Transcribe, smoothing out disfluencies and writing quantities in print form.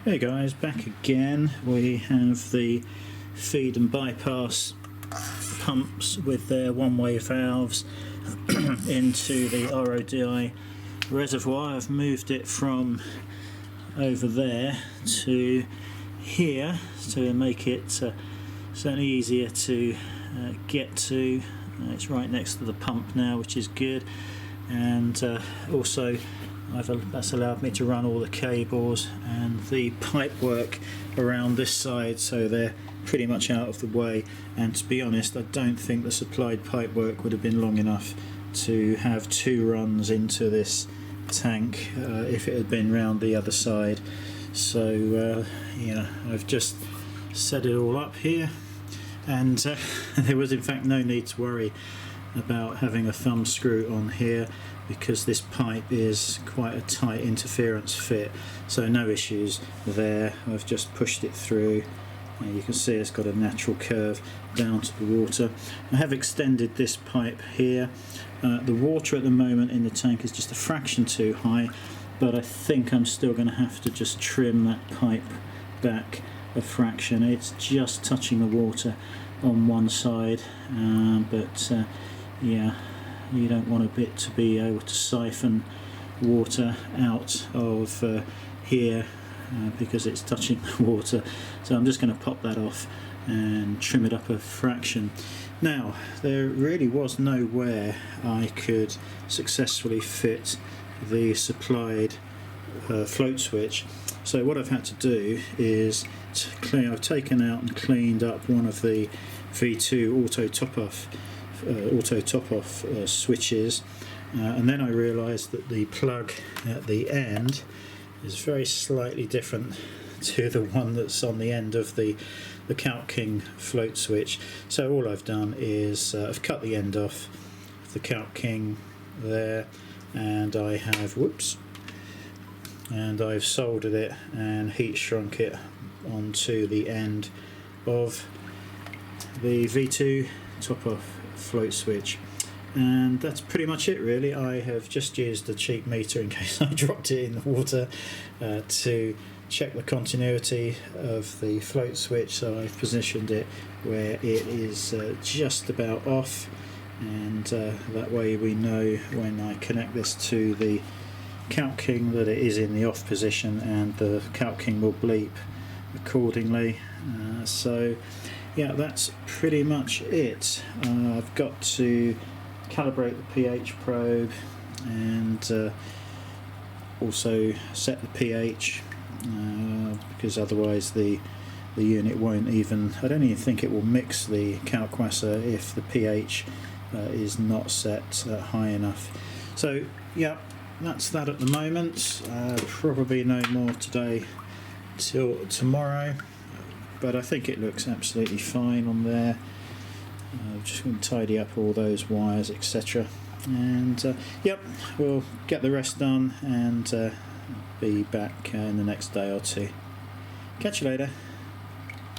Hey guys, back again. We have the feed and bypass pumps with their one-way valves into the RODI reservoir. I've moved it from over there to here to make it certainly easier to get to. It's right next to the pump now, which is good, and also that's allowed me to run all the cables and the pipe work around this side, so they're pretty much out of the way. And to be honest, I don't think the supplied pipe work would have been long enough to have two runs into this tank if it had been round the other side. So yeah, I've just set it all up here, and there was in fact no need to worry about having a thumb screw on here, because this pipe is quite a tight interference fit, so no issues there. I've just pushed it through, and you can see it's got a natural curve down to the water. I have extended this pipe here. The water at the moment in the tank is just a fraction too high, but I think I'm still going to have to just trim that pipe back a fraction. It's just touching the water on one side, but yeah, you don't want a bit to be able to siphon water out of here because it's touching the water. So I'm just going to pop that off and trim it up a fraction. Now, there really was nowhere I could successfully fit the supplied float switch. So what I've had to do is I've taken out and cleaned up one of the V2 auto top-off switches, and then I realised that the plug at the end is very slightly different to the one that's on the end of the Kalk King float switch. So all I've done is I've cut the end off the Kalk King there, and I have I've soldered it and heat shrunk it onto the end of the V2 top-off float switch, and that's pretty much it really. I have just used the cheap meter in case I dropped it in the water to check the continuity of the float switch, so I've positioned it where it is just about off, and that way we know when I connect this to the Kalk King that it is in the off position, and the Kalk King will bleep accordingly. So yeah, that's pretty much it. I've got to calibrate the pH probe and also set the pH, because otherwise the unit won't even, I don't even think it will mix the kalkwasser if the pH is not set high enough. So yeah, that's that at the moment. Probably no more today till tomorrow, but I think it looks absolutely fine on there. I'm just going to tidy up all those wires, etc., and yep, we'll get the rest done and be back in the next day or two. Catch you later.